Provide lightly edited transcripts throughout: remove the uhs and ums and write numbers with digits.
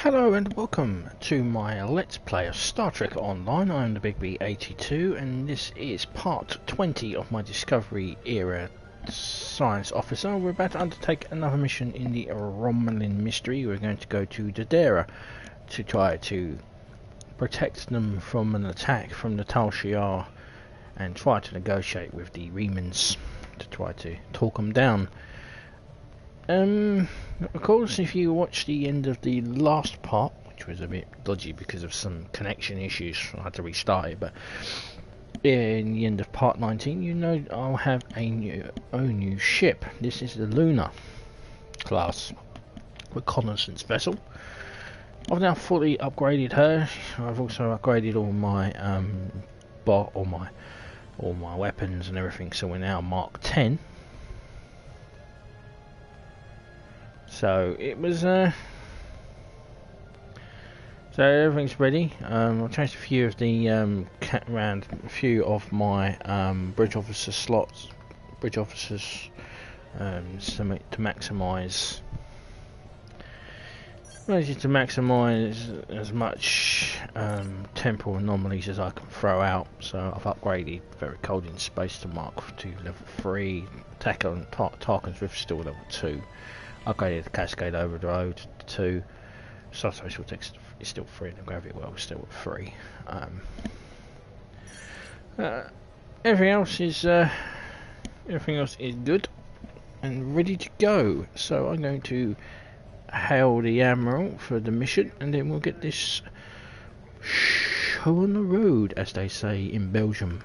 Hello and welcome to my Let's Play of Star Trek Online. I'm the Big B82 and this is part 20 of my Discovery era science officer. We're about to undertake another mission in the Romulan Mystery. We're going to go to the Dera to try to protect them from an attack from the Tal Shair and try to negotiate with the Remans to try to talk them down. Of course, if you watch the end of the last part, which was a bit dodgy because of some connection issues, I had to restart it, but in the end of part 19, you know I'll have a new ship. This is the Luna class reconnaissance vessel. I've now fully upgraded her. I've also upgraded all my all my weapons and everything, so we're now Mark 10. So it was so everything's ready. I've changed a few of the around a few of my bridge officer slots, to maximise as much temporal anomalies as I can throw out. So I've upgraded Very Cold in Space to Mark 2 level 3. Attack on Tarkin's Rift still level 2. Upgraded the Cascade Overload to 2. Subspatial Text is still 3 and the Gravity Well is still at 3. Everything else is good and ready to go. So I'm going to hail the Admiral for the mission and then we'll get this show on the road, as they say in Belgium.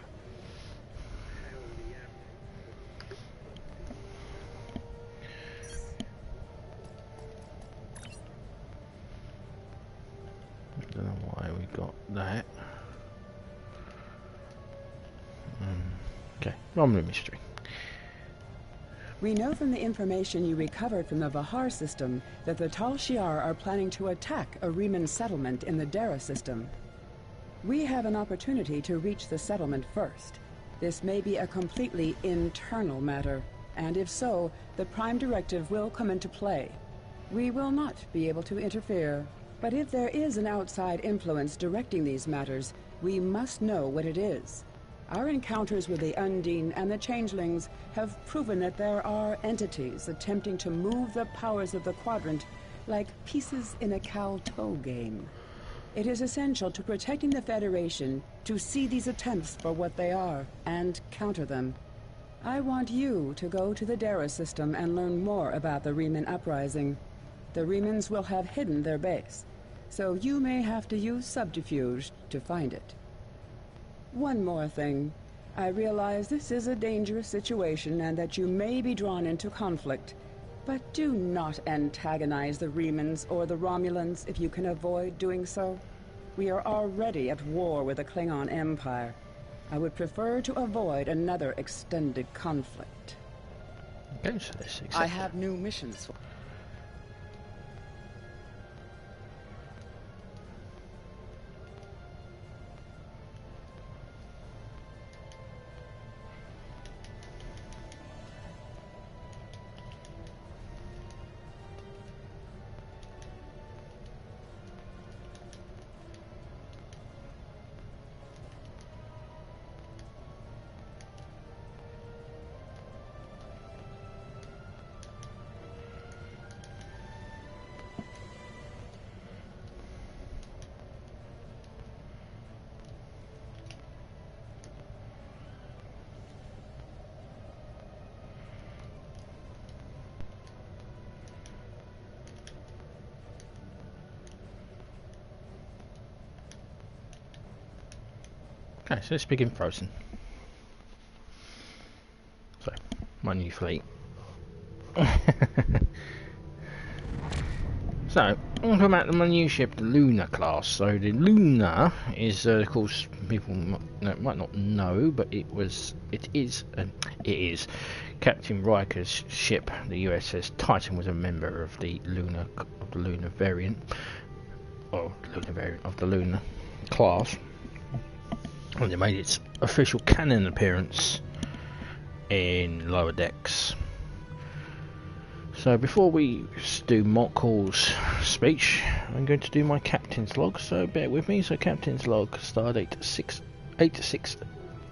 Don't know why we got that. Okay, Romulan Mystery. We know from the information you recovered from the Vahar system that the Tal Shair are planning to attack a Reman settlement in the Dera System. We have an opportunity to reach the settlement first. This may be a completely internal matter, and if so, the Prime Directive will come into play. We will not be able to interfere. But if there is an outside influence directing these matters, we must know what it is. Our encounters with the Undine and the Changelings have proven that there are entities attempting to move the powers of the Quadrant like pieces in a cow-toe game. It is essential to protecting the Federation to see these attempts for what they are and counter them. I want you to go to the Dera System and learn more about the Reman uprising. The Remans will have hidden their base, so you may have to use subterfuge to find it. One more thing. I realize this is a dangerous situation and that you may be drawn into conflict, but do not antagonize the Remans or the Romulans if you can avoid doing so. We are already at war with the Klingon Empire. I would prefer to avoid another extended conflict. Okay, so let's accept I have new missions for Okay, so let's begin Frozen. So, my new fleet. So, I'm talking about my new ship, the Luna class. So the Luna is, of course, people might not know, but it is Captain Riker's ship. The USS Titan was a member of the Luna variant, or Luna variant of the Luna class. And it made its official canon appearance in Lower Decks. So before we do Mockall's speech, I'm going to do my captain's log, so bear with me. So captain's log, Stardate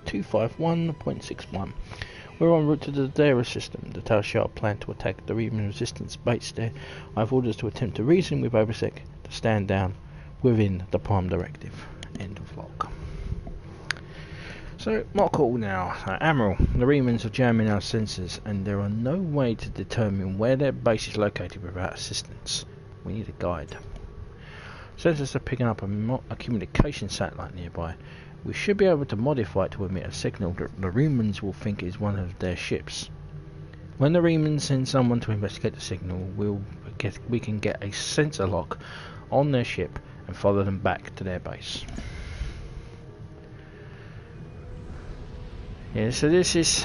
686251.61. We're en route to the Dera System. The Tal Shair plan to attack the Reman Resistance base there. I have orders to attempt to reason with Obisek to stand down within the Prime Directive. End of log. So, Mockall now. Admiral, the Remans are jamming our sensors, and there are no way to determine where their base is located without assistance. We need a guide. Sensors are picking up a communication satellite nearby. We should be able to modify it to emit a signal that the Remans will think is one of their ships. When the Remans send someone to investigate the signal, we can get a sensor lock on their ship and follow them back to their base. Yeah, so this is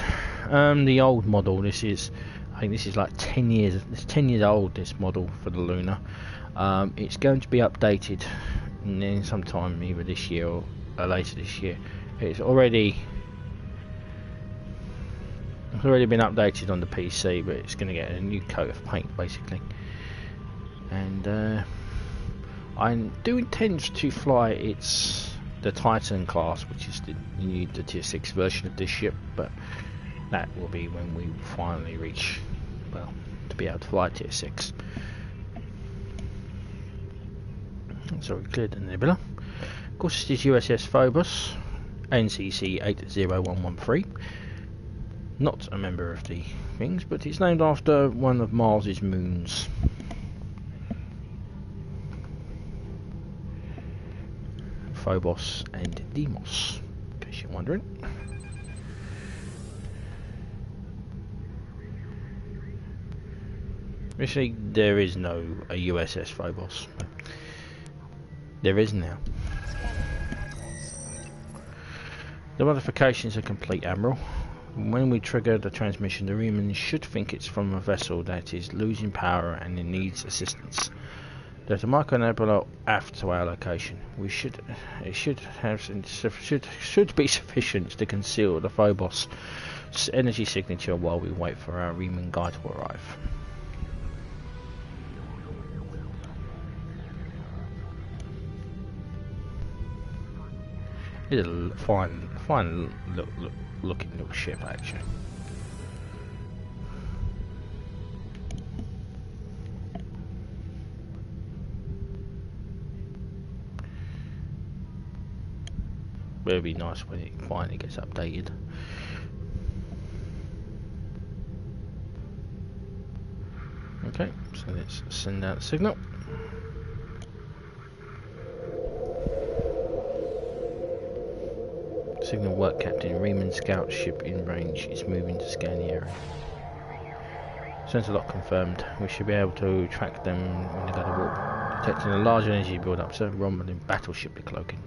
the old model. I think this is like 10 years. It's 10 years old. This model for the Lunar. It's going to be updated in sometime either this year or later this year. It's already been updated on the PC, but it's going to get a new coat of paint basically. And I do intend to fly the Titan class, which is the Tier 6 version of this ship, but that will be when we finally reach, well, to be able to fly Tier 6. So we cleared the nebula. Of course, this is USS Phobos, NCC 80113. Not a member of the things, but it's named after one of Mars's moons. Phobos and Deimos, in case you're wondering. Actually, there is no a USS Phobos. But there is now. The modifications are complete, Admiral. When we trigger the transmission, the Reman should think it's from a vessel that is losing power and it needs assistance. There's a micronebula aft to our location. It should be sufficient to conceal the Phobos' energy signature while we wait for our Reman guy to arrive. It's a fine looking little ship, actually. It'll be nice when it finally gets updated. Okay, so let's send out the signal. Signal work, Captain. Reman scout ship in range is moving to scan the area. Sensor lock confirmed. We should be able to track them when they go to warp. Detecting a large energy build-up. So Romulan battleship decloaking.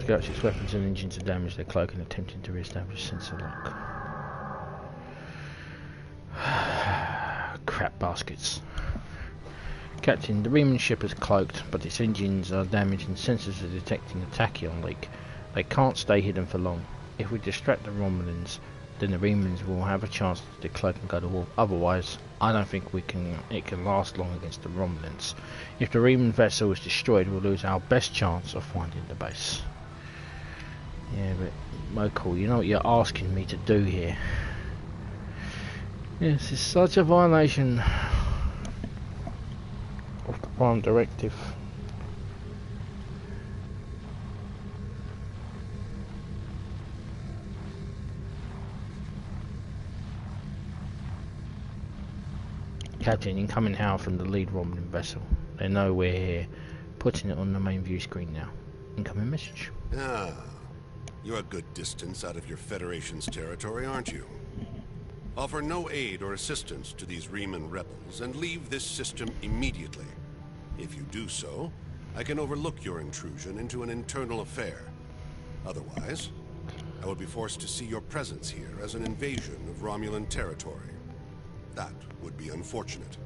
Scout ship's weapons and engines are damaged. They're cloaking, attempting to re-establish sensor lock. Crap baskets. Captain, the Reman ship is cloaked, but its engines are damaged and sensors are detecting a tachyon leak. They can't stay hidden for long. If we distract the Romulans, then the Remans will have a chance to decloak and go to war. Otherwise, I don't think it can last long against the Romulans. If the Reman vessel is destroyed, we'll lose our best chance of finding the base. Yeah, but Mockall, you know what you're asking me to do here? Yes, it's such a violation of the Prime Directive. Captain, incoming howl from the lead Romulan vessel. They know we're here. Putting it on the main view screen now. Incoming message. Ah, you're a good distance out of your Federation's territory, aren't you? Offer no aid or assistance to these Reman rebels and leave this system immediately. If you do so, I can overlook your intrusion into an internal affair. Otherwise, I would be forced to see your presence here as an invasion of Romulan territory. That would be unfortunate.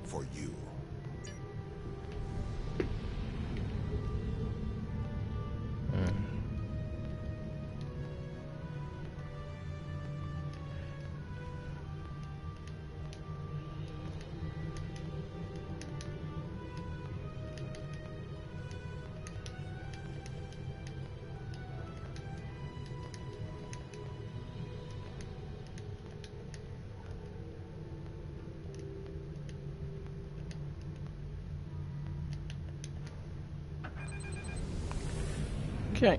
For you. Okay.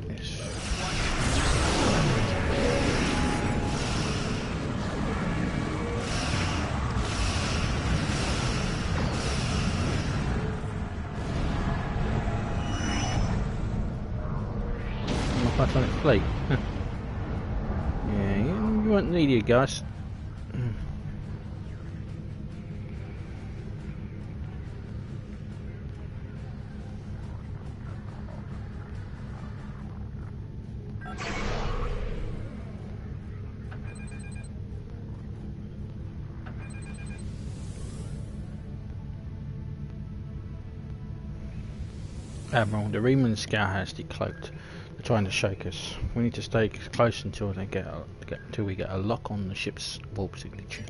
Platonic fleet. Yeah, you won't need you guys. Admiral, the Reman scout has decloaked. They're trying to shake us. We need to stay close until we get a lock on the ship's warp signature.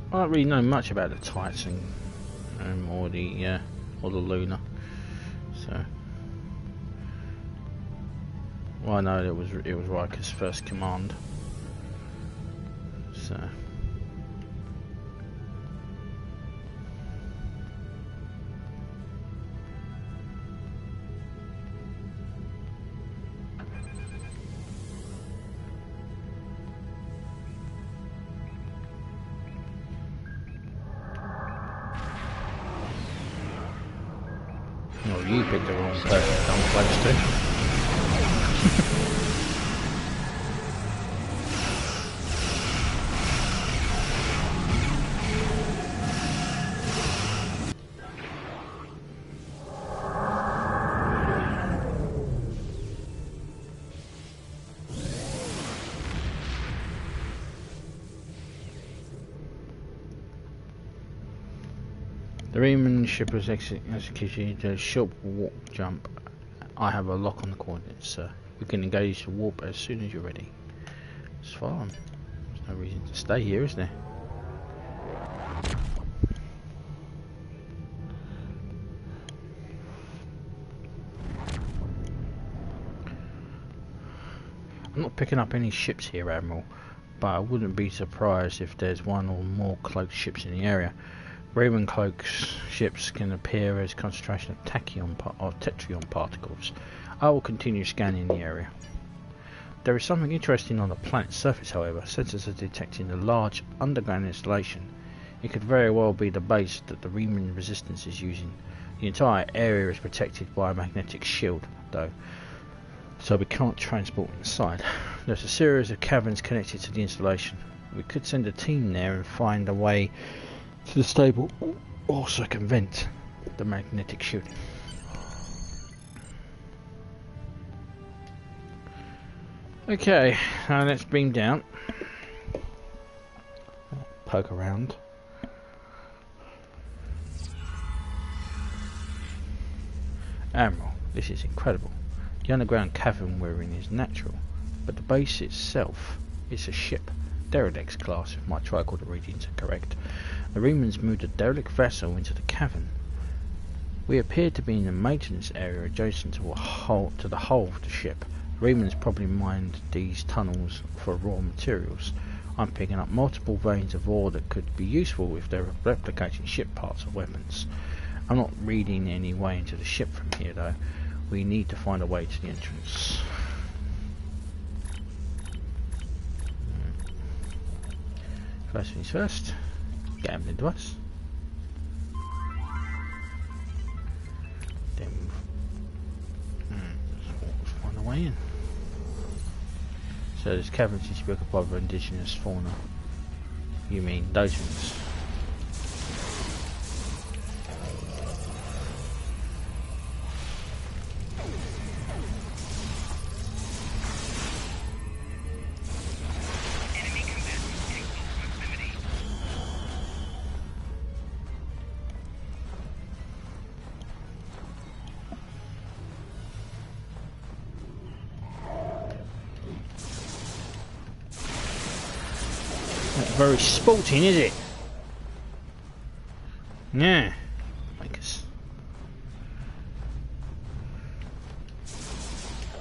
I don't really know much about the Titan or the Luna, so well, I know it was Riker's first command. So oh, you picked the wrong person to come close to. The Reman ship was executed a short warp jump. I have a lock on the coordinates, sir. We can engage the warp as soon as you're ready. It's fine. There's no reason to stay here, is there? I'm not picking up any ships here, Admiral, but I wouldn't be surprised if there's one or more cloaked ships in the area. Reman cloaked ships can appear as concentration of tetrion particles. I will continue scanning the area. There is something interesting on the planet's surface, however. Sensors are detecting a large underground installation. It could very well be the base that the Reman Resistance is using. The entire area is protected by a magnetic shield, though, so we can't transport inside. There's a series of caverns connected to the installation. We could send a team there and find a way to the stable, or circumvent the magnetic shielding. Okay, let's beam down. Poke around. Admiral, this is incredible. The underground cavern we're in is natural, but the base itself is a ship. Derelict class, if my tricorder readings are correct. The Remans moved a derelict vessel into the cavern. We appear to be in the maintenance area adjacent to the hull of the ship. The Remans probably mined these tunnels for raw materials. I'm picking up multiple veins of ore that could be useful if they're replicating ship parts or weapons. I'm not reading any way into the ship from here, though. We need to find a way to the entrance. First things first, get them into us. Then let's find a way in. So this cavern seems to be occupied by indigenous fauna. You mean those ones? very sporting, is it? Yeah. Make us.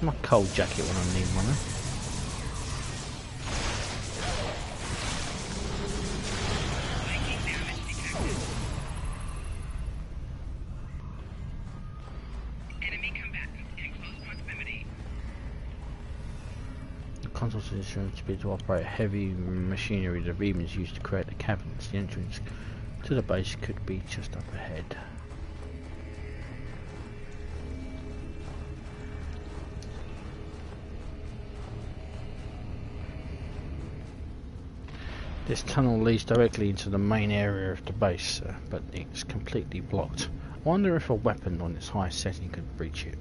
My cold jacket when I need one. Console system to be to operate heavy machinery the Remans used to create the cabins. The entrance to the base could be just up ahead. This tunnel leads directly into the main area of the base, but it's completely blocked. I wonder if a weapon on its high setting could breach it.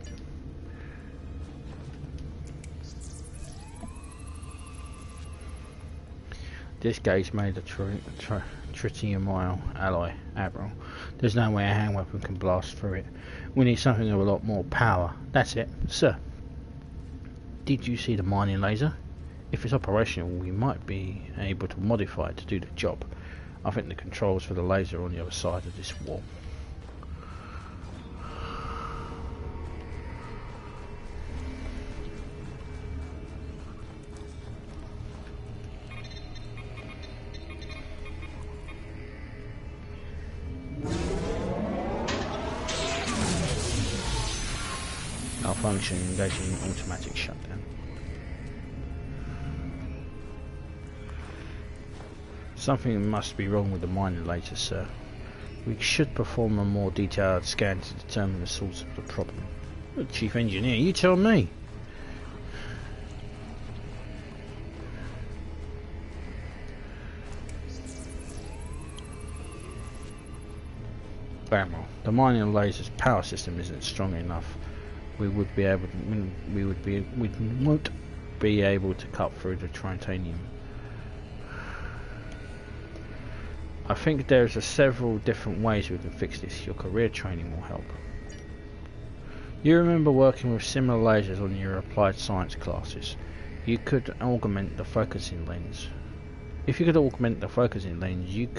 This gate's made of tritium alloy, Admiral. There's no way a hand weapon can blast through it. We need something of a lot more power. That's it, sir. Did you see the mining laser? If it's operational, we might be able to modify it to do the job. I think the controls for the laser are on the other side of this wall. Malfunction, engaging automatic shutdown. Something must be wrong with the mining laser, sir. We should perform a more detailed scan to determine the source of the problem. Well, Chief Engineer, you tell me. Admiral, the mining laser's power system isn't strong enough. We won't be able to cut through the titanium. I think there's several different ways we can fix this. Your career training will help. You remember working with similar lasers on your applied science classes. You could augment the focusing lens. If you could augment the focusing lens, you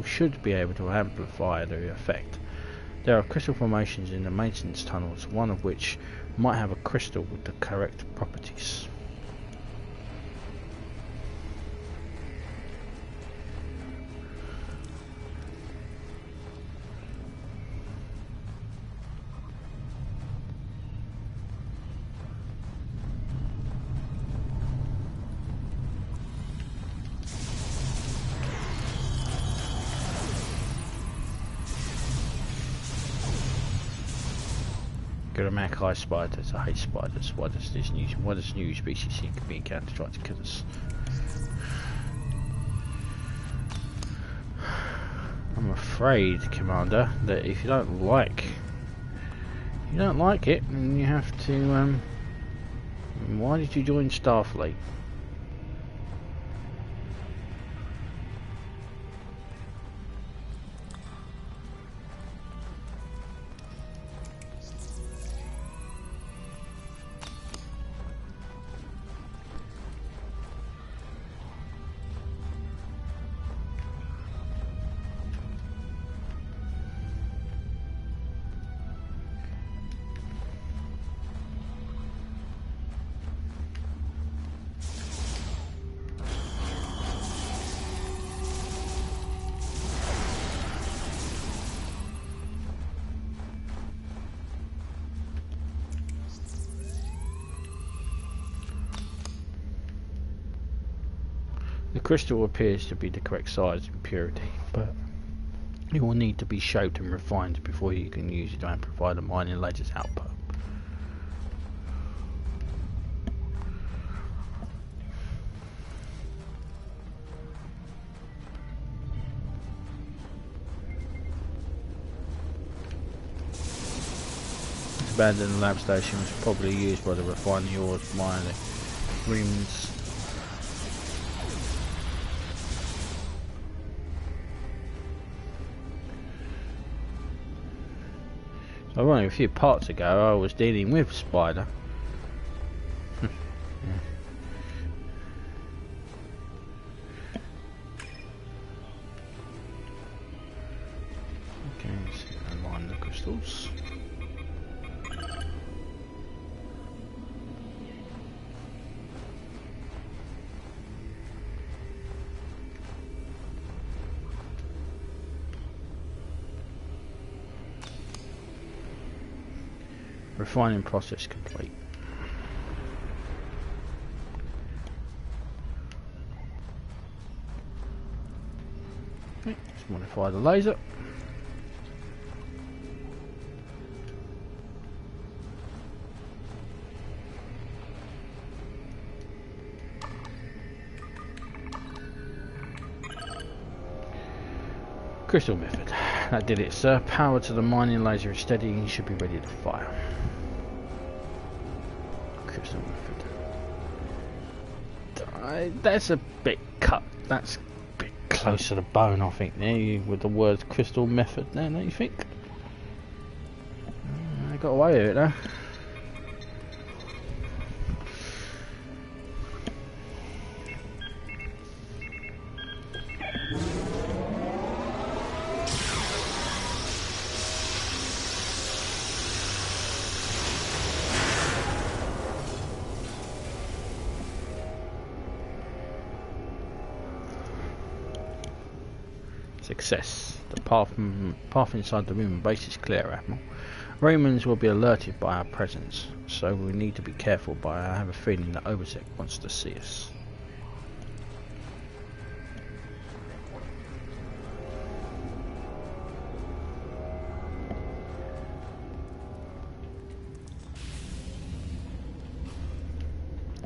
should be able to amplify the effect. There are crystal formations in the maintenance tunnels, one of which might have a crystal with the correct properties. Guramakai spiders. I hate spiders. Why does new species seem to be encountered to try to kill us? I'm afraid, Commander, that if you don't like it, then you have to. Why did you join Starfleet? The crystal appears to be the correct size and purity, but it will need to be shaped and refined before you can use it to amplify the mining laser's output. This abandoned lab station was probably used by the refining ores mining Remans. Only a few parts ago I was dealing with Spider. Refining process complete. Let's modify the laser. Crystal method. That did it, sir. Power to the mining laser is steady and you should be ready to fire. Crystal method. That's a bit cut. That's a bit close to the bone, I think, there, with the words crystal method there, don't you think? I got away with it, though. Success. The path inside the Reman base is clear, Admiral. Remans will be alerted by our presence, so we need to be careful, but I have a feeling that Obisek wants to see us.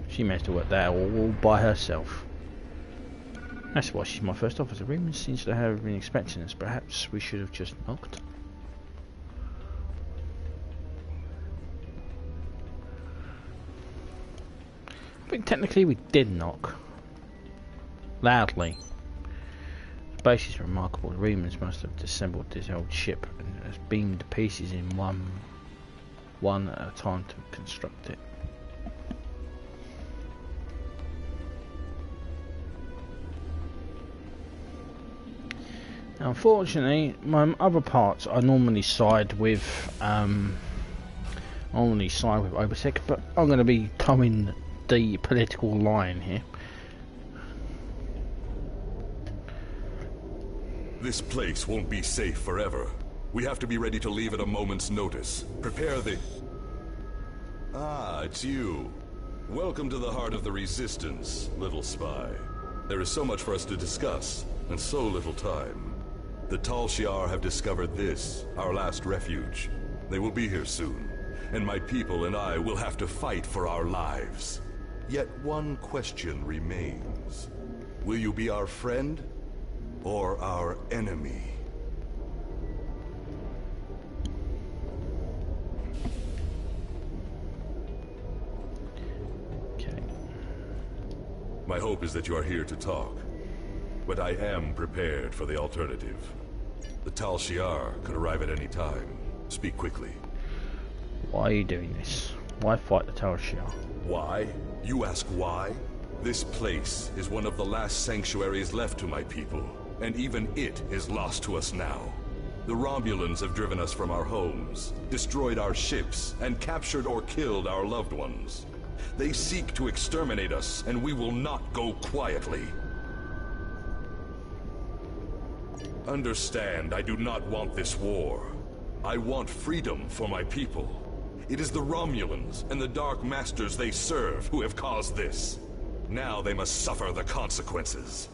She managed to work that all by herself. That's why she's my first officer. Reman seems to have been expecting us. Perhaps we should have just knocked. I think technically we did knock. Loudly. The base is remarkable. The Remans must have disassembled this old ship and has beamed to pieces in one at a time to construct it. Unfortunately, my other parts I normally side with Obisek, but I'm going to be towing the political line here. This place won't be safe forever. We have to be ready to leave at a moment's notice. Prepare the... Ah, it's you. Welcome to the heart of the Resistance, little spy. There is so much for us to discuss, and so little time. The Tal Shair have discovered this, our last refuge. They will be here soon, and my people and I will have to fight for our lives. Yet one question remains. Will you be our friend, or our enemy? Okay. My hope is that you are here to talk, but I am prepared for the alternative. The Tal Shair could arrive at any time. Speak quickly. Why are you doing this? Why fight the Tal Shair? Why? You ask why? This place is one of the last sanctuaries left to my people, and even it is lost to us now. The Romulans have driven us from our homes, destroyed our ships, and captured or killed our loved ones. They seek to exterminate us, and we will not go quietly. Understand, I do not want this war. I want freedom for my people. It is the Romulans and the Dark Masters they serve who have caused this. Now they must suffer the consequences.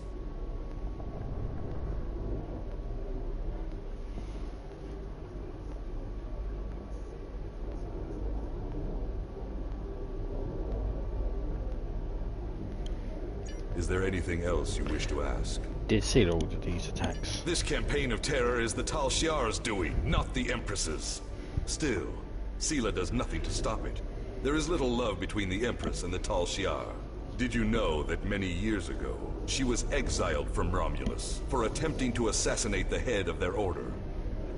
Is there anything else you wish to ask? Did see all of these attacks. This campaign of terror is the Tal Shair's doing, not the Empress's. Still, Sela does nothing to stop it. There is little love between the Empress and the Tal Shair. Did you know that many years ago, she was exiled from Romulus for attempting to assassinate the head of their order?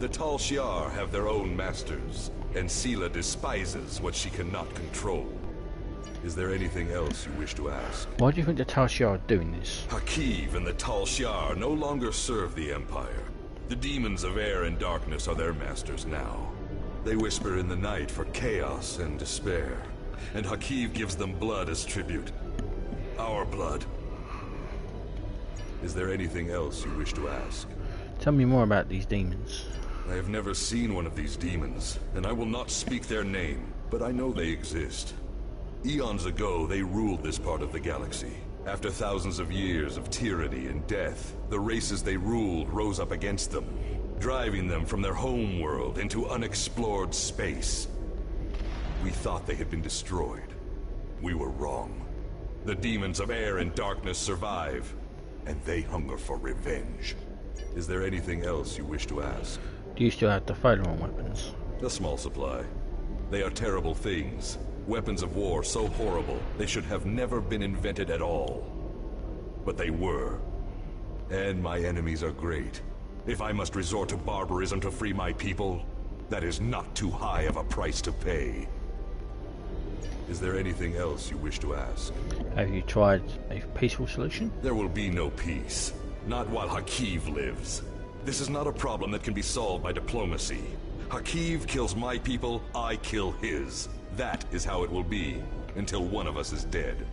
The Tal Shair have their own masters, and Sela despises what she cannot control. Is there anything else you wish to ask? Why do you think the Tal Shair are doing this? Hakiv and the Tal Shair no longer serve the Empire. The demons of air and darkness are their masters now. They whisper in the night for chaos and despair, and Hakiv gives them blood as tribute. Our blood. Is there anything else you wish to ask? Tell me more about these demons. I have never seen one of these demons, and I will not speak their name, but I know they exist. Eons ago, they ruled this part of the galaxy. After thousands of years of tyranny and death, the races they ruled rose up against them, driving them from their home world into unexplored space. We thought they had been destroyed. We were wrong. The demons of air and darkness survive, and they hunger for revenge. Is there anything else you wish to ask? Do you still have the Romulan weapons? A small supply. They are terrible things. Weapons of war so horrible, they should have never been invented at all. But they were. And my enemies are great. If I must resort to barbarism to free my people, that is not too high of a price to pay. Is there anything else you wish to ask? Have you tried a peaceful solution? There will be no peace. Not while Hakiv lives. This is not a problem that can be solved by diplomacy. Hakiv kills my people, I kill his. That is how it will be, until one of us is dead.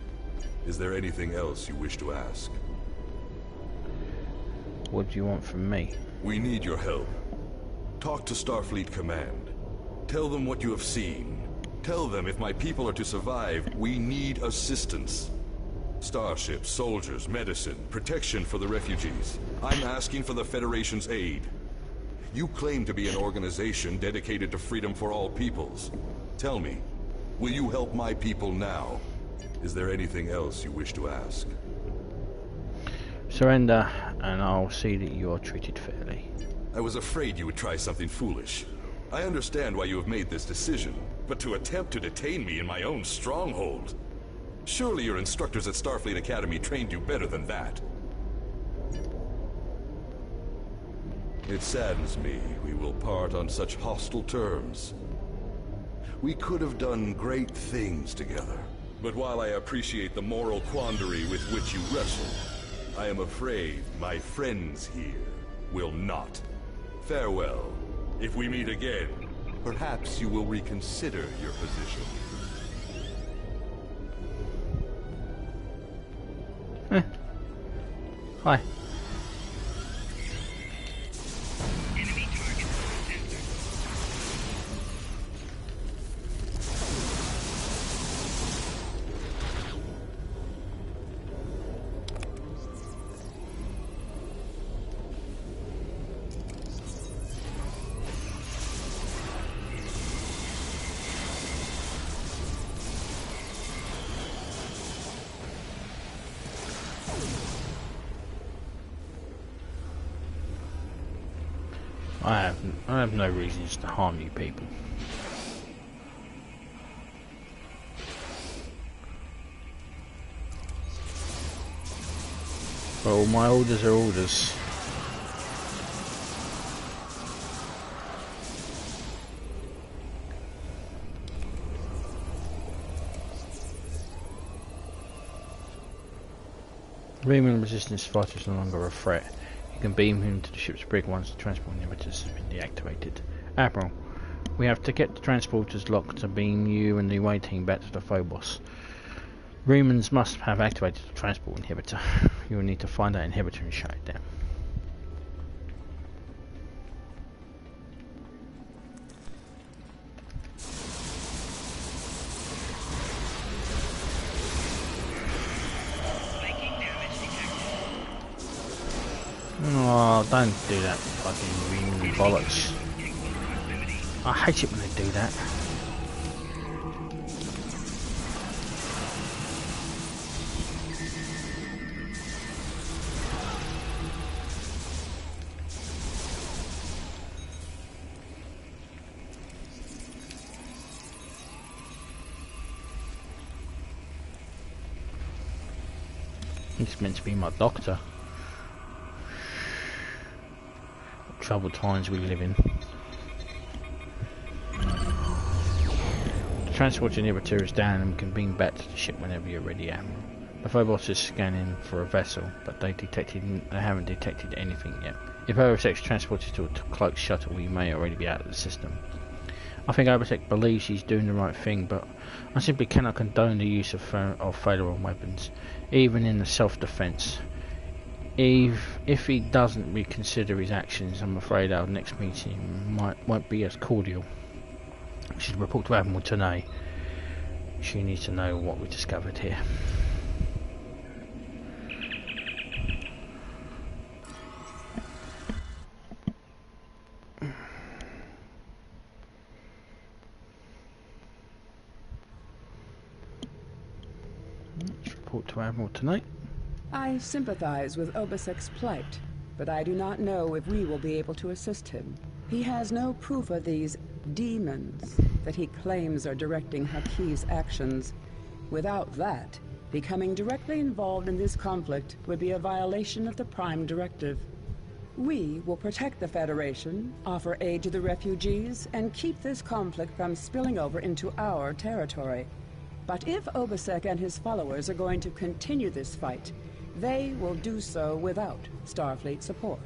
Is there anything else you wish to ask? What do you want from me? We need your help. Talk to Starfleet Command. Tell them what you have seen. Tell them if my people are to survive, we need assistance. Starships, soldiers, medicine, protection for the refugees. I'm asking for the Federation's aid. You claim to be an organization dedicated to freedom for all peoples. Tell me, will you help my people now? Is there anything else you wish to ask? Surrender, and I'll see that you are treated fairly. I was afraid you would try something foolish. I understand why you have made this decision, but to attempt to detain me in my own stronghold... Surely your instructors at Starfleet Academy trained you better than that. It saddens me we will part on such hostile terms. We could have done great things together. But while I appreciate the moral quandary with which you wrestle, I am afraid my friends here will not. Farewell. If we meet again, perhaps you will reconsider your position. Hi. I have no reasons to harm you people. Well, my orders are orders. Reman Resistance fighter is no longer a threat. You can beam him to the ship's brig once the transport inhibitors have been deactivated. Admiral, we have to get the transporters locked to beam you and the away team back to the Phobos. Remans must have activated the transport inhibitor. You will need to find that inhibitor and shut it down. Oh, don't do that fucking Reman bollocks. I hate it when they do that. He's meant to be my doctor. Troubled times we live in. The transport inhibitor is down and can beam back to the ship whenever you're ready, Admiral. The Phobos is scanning for a vessel, but they haven't detected anything yet. If Obisek's transported to a cloaked shuttle, we may already be out of the system. I think Obisek believes he's doing the right thing, but I simply cannot condone the use of failure weapons, even in the self-defense. if he doesn't reconsider his actions, I'm afraid our next meeting won't be as cordial. We should report to Admiral Tanay. She needs to know what we discovered here. Let's report to Admiral Tanay. I sympathize with Obisek's plight, but I do not know if we will be able to assist him. He has no proof of these demons that he claims are directing Haki's actions. Without that, becoming directly involved in this conflict would be a violation of the Prime Directive. We will protect the Federation, offer aid to the refugees, and keep this conflict from spilling over into our territory. But if Obisek and his followers are going to continue this fight, they will do so without Starfleet support.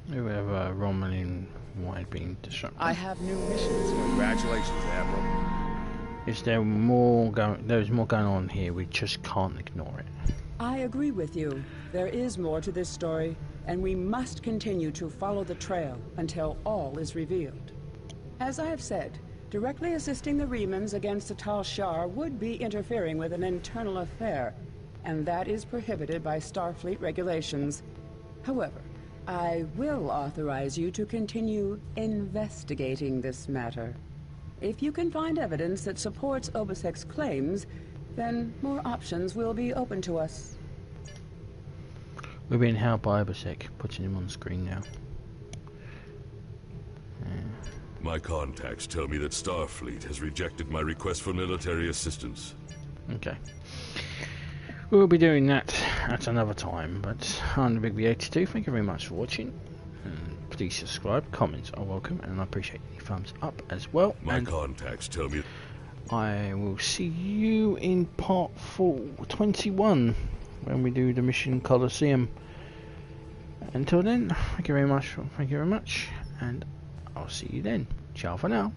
We have a Romulan wide being disrupted. I have new missions. Congratulations, Admiral. Is there more going? There's more going on here. We just can't ignore it. I agree with you. There is more to this story, and we must continue to follow the trail until all is revealed. As I have said, directly assisting the Remans against the Tal Shair would be interfering with an internal affair, and that is prohibited by Starfleet regulations. However, I will authorize you to continue investigating this matter. If you can find evidence that supports Obisek's claims, then more options will be open to us. We're being held by Obisek, putting him on screen now. My contacts tell me that Starfleet has rejected my request for military assistance. Okay. We'll be doing that at another time, but I'm the Big B82. Thank you very much for watching. And please subscribe, comments are welcome, and I appreciate any thumbs up as well. My and contacts tell me... I will see you in part 21 when we do the Mission Colosseum. Until then, thank you very much, and I'll see you then. Ciao for now.